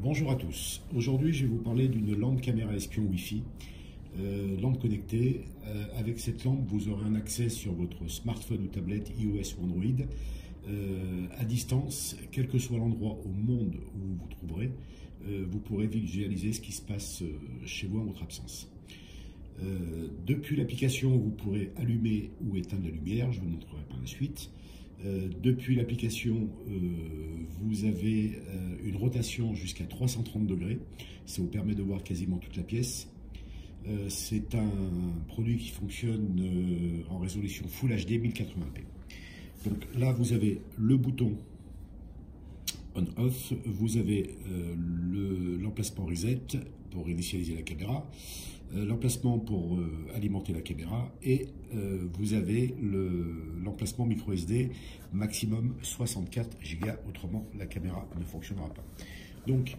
Bonjour à tous. Aujourd'hui, je vais vous parler d'une lampe caméra espion Wi-Fi, lampe connectée. Avec cette lampe, vous aurez un accès sur votre smartphone ou tablette iOS ou Android à distance, quel que soit l'endroit au monde où vous vous trouverez. Vous pourrez visualiser ce qui se passe chez vous en votre absence. Depuis l'application, vous pourrez allumer ou éteindre la lumière, je vous montrerai par la suite. Depuis l'application, vous avez une rotation jusqu'à 330 degrés. Ça vous permet de voir quasiment toute la pièce. C'est un produit qui fonctionne en résolution Full HD 1080p. Donc là, vous avez le bouton on-off, vous avez l'emplacement reset pour initialiser la caméra, l'emplacement pour alimenter la caméra et vous avez l'emplacement micro SD maximum 64 Go, autrement la caméra ne fonctionnera pas. Donc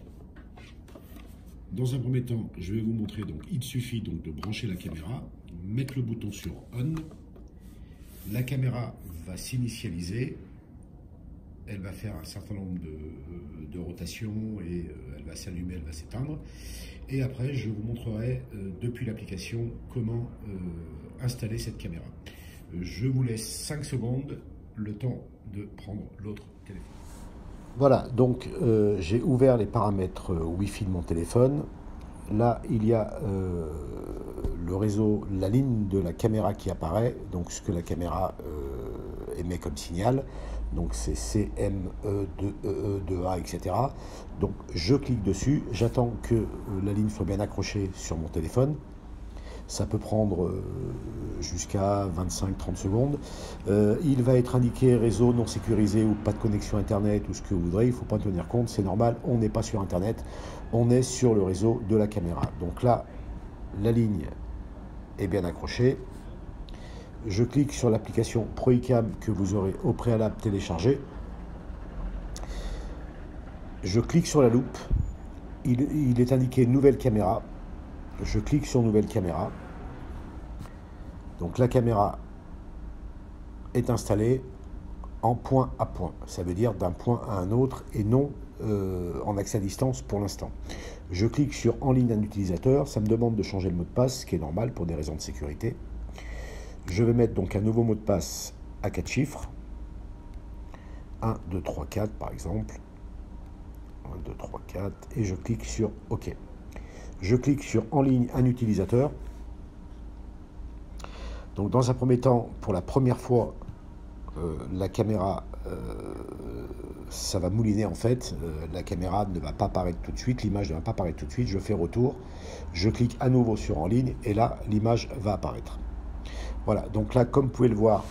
dans un premier temps, je vais vous montrer, donc il suffit donc de brancher la caméra, mettre le bouton sur on, la caméra va s'initialiser. Elle va faire un certain nombre de rotations et elle va s'allumer, elle va s'éteindre. Et après, je vous montrerai depuis l'application comment installer cette caméra. Je vous laisse 5 secondes, le temps de prendre l'autre téléphone. Voilà, donc j'ai ouvert les paramètres Wi-Fi de mon téléphone. Là, il y a le réseau, la ligne de la caméra qui apparaît, donc ce que la caméra émet comme signal. Donc c'est CME, 2EE, 2A, etc. Donc je clique dessus, j'attends que la ligne soit bien accrochée sur mon téléphone. Ça peut prendre jusqu'à 25-30 secondes. Il va être indiqué réseau non sécurisé ou pas de connexion Internet ou ce que vous voudrez. Il ne faut pas tenir compte, c'est normal, on n'est pas sur Internet, on est sur le réseau de la caméra. Donc là, la ligne est bien accrochée. Je clique sur l'application ProICam que vous aurez au préalable téléchargée. Je clique sur la loupe. Il est indiqué nouvelle caméra. Je clique sur nouvelle caméra. Donc la caméra est installée en point à point. Ça veut dire d'un point à un autre et non en accès à distance pour l'instant. Je clique sur en ligne un utilisateur. Ça me demande de changer le mot de passe, ce qui est normal pour des raisons de sécurité. Je vais mettre donc un nouveau mot de passe à 4 chiffres. 1, 2, 3, 4 par exemple. 1, 2, 3, 4. Et je clique sur OK. Je clique sur en ligne un utilisateur. Donc dans un premier temps, pour la première fois, la caméra, ça va mouliner en fait. La caméra ne va pas apparaître tout de suite, l'image ne va pas apparaître tout de suite. Je fais retour. Je clique à nouveau sur en ligne et là, l'image va apparaître. Voilà, donc là, comme vous pouvez le voir,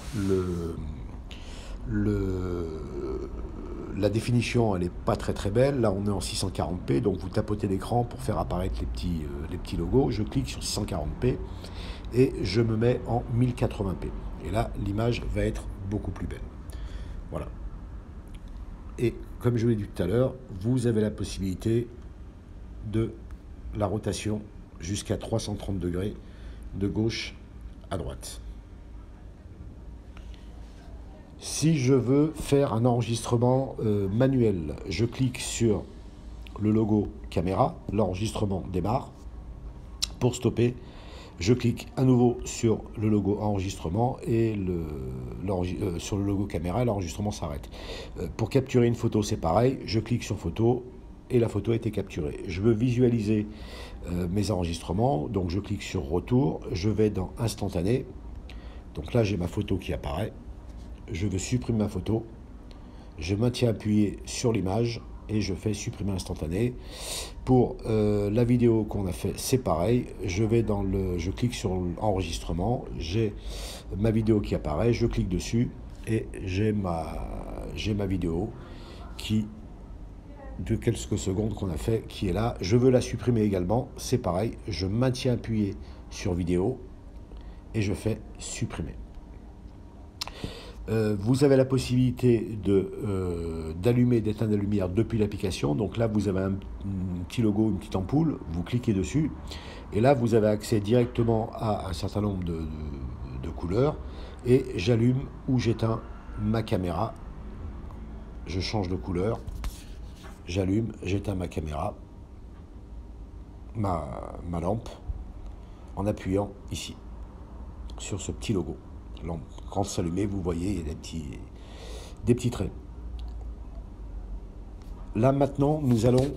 la définition, elle n'est pas très belle. Là, on est en 640p, donc vous tapotez l'écran pour faire apparaître les petits logos. Je clique sur 640p et je me mets en 1080p. Et là, l'image va être beaucoup plus belle. Voilà. Et comme je vous l'ai dit tout à l'heure, vous avez la possibilité de la rotation jusqu'à 330 degrés de gauche à droite. Si je veux faire un enregistrement manuel, je clique sur le logo caméra, l'enregistrement démarre. Pour stopper, je clique à nouveau sur le logo enregistrement et sur le logo caméra, l'enregistrement s'arrête. Pour capturer une photo, c'est pareil, je clique sur photo et la photo a été capturée. Je veux visualiser mes enregistrements, donc je clique sur retour, je vais dans instantané. Donc là, j'ai ma photo qui apparaît. Je veux supprimer ma photo, je maintiens appuyé sur l'image et je fais supprimer instantané. Pour la vidéo qu'on a fait, c'est pareil, je clique sur enregistrement, j'ai ma vidéo qui apparaît, je clique dessus et j'ai ma vidéo de quelques secondes qu'on a fait qui est là. Je veux la supprimer également, c'est pareil, je maintiens appuyé sur vidéo et je fais supprimer. Vous avez la possibilité d'allumer, d'éteindre la lumière depuis l'application. Donc là, vous avez un petit logo, une petite ampoule. Vous cliquez dessus. Et là, vous avez accès directement à un certain nombre de couleurs. Et j'allume ou j'éteins ma caméra. Je change de couleur. J'allume, j'éteins ma caméra. ma lampe en appuyant ici, sur ce petit logo. Lampe, quand s'allumer, vous voyez, il y a des petits traits. Là maintenant, nous allons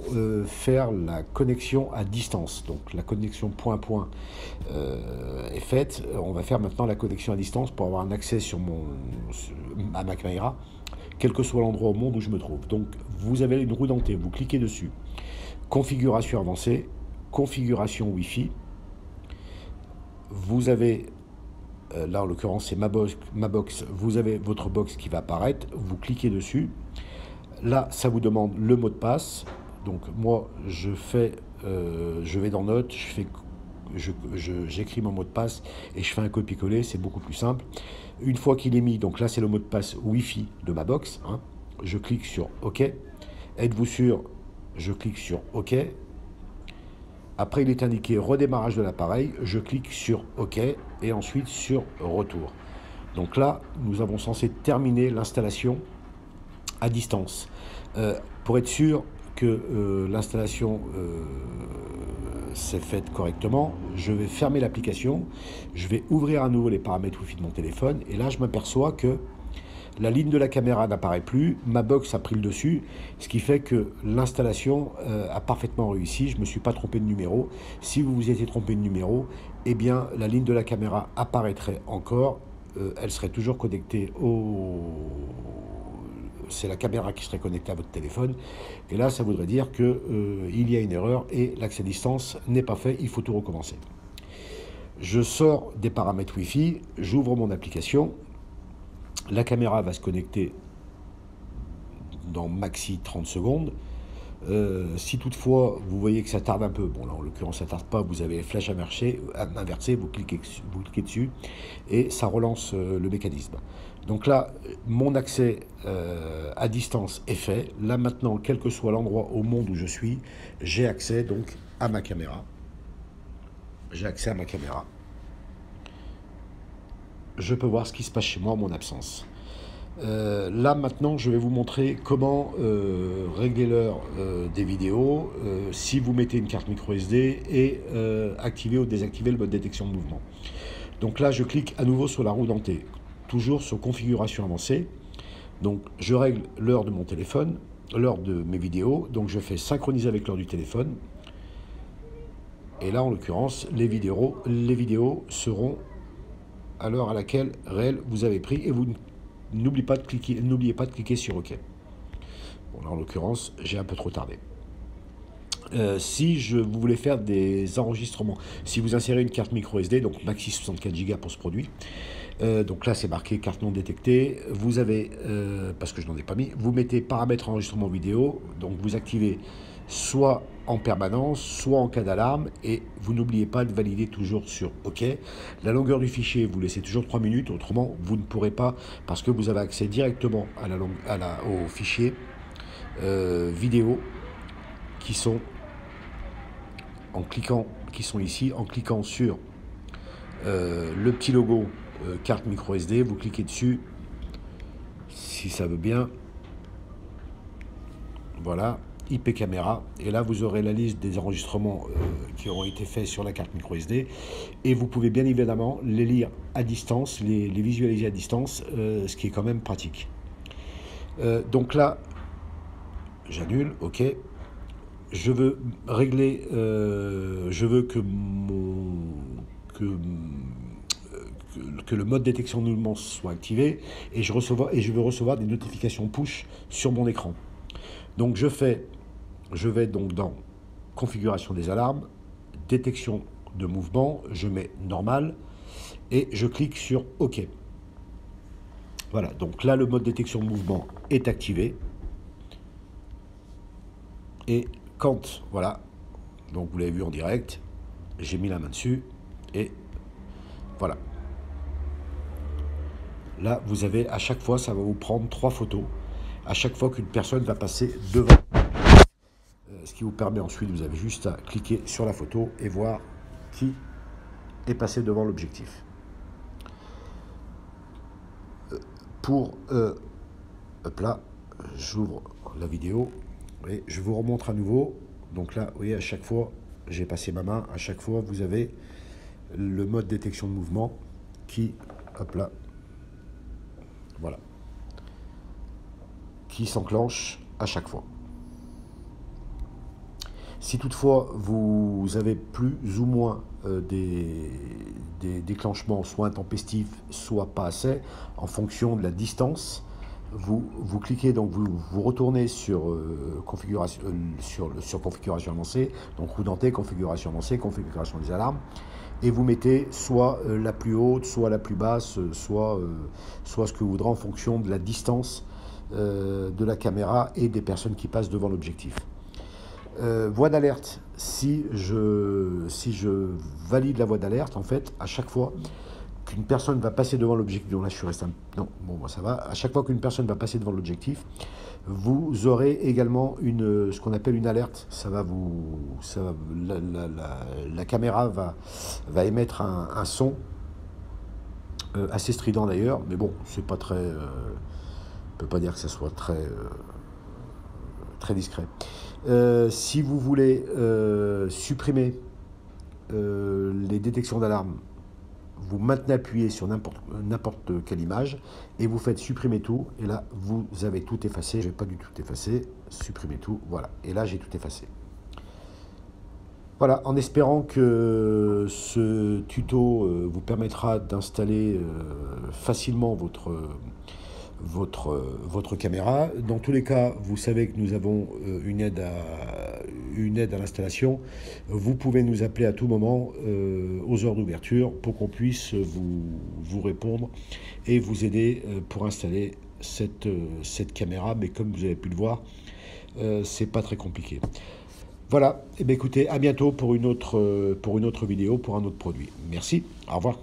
faire la connexion à distance. Donc la connexion point-point est faite. On va faire maintenant la connexion à distance pour avoir un accès à ma caméra, quel que soit l'endroit au monde où je me trouve. Donc vous avez une roue dentée, vous cliquez dessus. Configuration avancée, configuration Wi-Fi. Vous avez, là en l'occurrence c'est ma box, vous avez votre box qui va apparaître, vous cliquez dessus. Là, ça vous demande le mot de passe. Donc moi, je vais dans Notes, j'écris mon mot de passe et je fais un copier-coller, c'est beaucoup plus simple. Une fois qu'il est mis, donc là c'est le mot de passe Wi-Fi de ma box, hein, je clique sur OK. Êtes-vous sûr? Je clique sur OK. Après, il est indiqué redémarrage de l'appareil, je clique sur OK et ensuite sur retour. Donc là, nous avons censé terminer l'installation à distance. Pour être sûr que l'installation s'est faite correctement, je vais fermer l'application, je vais ouvrir à nouveau les paramètres Wi-Fi de mon téléphone et là je m'aperçois que la ligne de la caméra n'apparaît plus, ma box a pris le dessus, ce qui fait que l'installation a parfaitement réussi, je ne me suis pas trompé de numéro. Si vous vous étiez trompé de numéro, eh bien la ligne de la caméra apparaîtrait encore, elle serait toujours connectée c'est la caméra qui serait connectée à votre téléphone. Et là, ça voudrait dire qu'il y a une erreur et l'accès à distance n'est pas fait. Il faut tout recommencer. Je sors des paramètres Wi-Fi, j'ouvre mon application. La caméra va se connecter dans maxi 30 secondes. Si toutefois vous voyez que ça tarde un peu, bon là en l'occurrence ça tarde pas, vous avez les flèches inversées, vous cliquez dessus et ça relance le mécanisme. Donc là mon accès à distance est fait. Là maintenant, quel que soit l'endroit au monde où je suis, j'ai accès donc à ma caméra. Je peux voir ce qui se passe chez moi en mon absence. Là maintenant je vais vous montrer comment régler l'heure des vidéos si vous mettez une carte micro SD et activer ou désactiver le mode détection de mouvement. Donc là je clique à nouveau sur la roue dentée, toujours sur configuration avancée. Donc je règle l'heure de mon téléphone, l'heure de mes vidéos, donc je fais synchroniser avec l'heure du téléphone. Et là en l'occurrence les vidéos seront à l'heure à laquelle réelle vous avez pris et vous n'oubliez pas de cliquer sur OK. Bon, là, en l'occurrence, j'ai un peu trop tardé. Si vous voulez faire des enregistrements, si vous insérez une carte micro SD, donc maxi 64 Go pour ce produit, donc là c'est marqué carte non détectée, vous avez, parce que je n'en ai pas mis, vous mettez paramètres enregistrement vidéo, donc vous activez soit en permanence, soit en cas d'alarme, et vous n'oubliez pas de valider toujours sur OK. La longueur du fichier, vous laissez toujours 3 minutes, autrement vous ne pourrez pas, parce que vous avez accès directement aux fichiers vidéo qui sont ici, en cliquant sur le petit logo carte micro SD, vous cliquez dessus, si ça veut bien, voilà, IP caméra, et là vous aurez la liste des enregistrements qui auront été faits sur la carte micro SD, et vous pouvez bien évidemment les lire à distance, les visualiser à distance, ce qui est quand même pratique. Donc là, j'annule, OK. Je veux régler, je veux que le mode détection de mouvement soit activé, et je veux recevoir des notifications push sur mon écran. Donc je vais donc dans configuration des alarmes, détection de mouvement, je mets normal et je clique sur OK. Voilà, donc là le mode détection de mouvement est activé. Et quand, voilà, donc vous l'avez vu en direct, j'ai mis la main dessus et voilà. Là, vous avez à chaque fois, ça va vous prendre 3 photos, à chaque fois qu'une personne va passer devant. Ce qui vous permet ensuite, vous avez juste à cliquer sur la photo et voir qui est passé devant l'objectif. Hop là, j'ouvre la vidéo et je vous remontre à nouveau. Donc là, vous voyez, à chaque fois, j'ai passé ma main, à chaque fois, vous avez le mode détection de mouvement qui, hop là, voilà, qui s'enclenche à chaque fois. Si toutefois vous avez plus ou moins des déclenchements soit intempestifs, soit pas assez, en fonction de la distance, vous cliquez, donc vous retournez sur configuration, sur configuration avancée, donc roue dentée, configuration avancée, configuration des alarmes, et vous mettez soit la plus haute, soit la plus basse, soit ce que vous voudrez en fonction de la distance de la caméra et des personnes qui passent devant l'objectif. Voix d'alerte, si je valide la voix d'alerte, en fait, à chaque fois qu'une personne va passer devant l'objectif, donc là je suis resté non, bon ça va, à chaque fois qu'une personne va passer devant l'objectif, vous aurez également ce qu'on appelle une alerte. La caméra va émettre un son assez strident d'ailleurs, mais bon, c'est pas très, on peut pas dire que ça soit très discret. Si vous voulez supprimer les détections d'alarme, vous maintenez appuyé sur n'importe quelle image et vous faites supprimer tout, et là vous avez tout effacé. Je vais pas du tout effacer, supprimer tout, voilà, et là j'ai tout effacé. Voilà, en espérant que ce tuto vous permettra d'installer facilement votre caméra. Dans tous les cas, vous savez que nous avons une aide à l'installation. Vous pouvez nous appeler à tout moment aux heures d'ouverture pour qu'on puisse vous répondre et vous aider pour installer cette caméra. Mais comme vous avez pu le voir, c'est pas très compliqué. Voilà, et bien écoutez, à bientôt pour une autre vidéo, pour un autre produit. Merci, au revoir.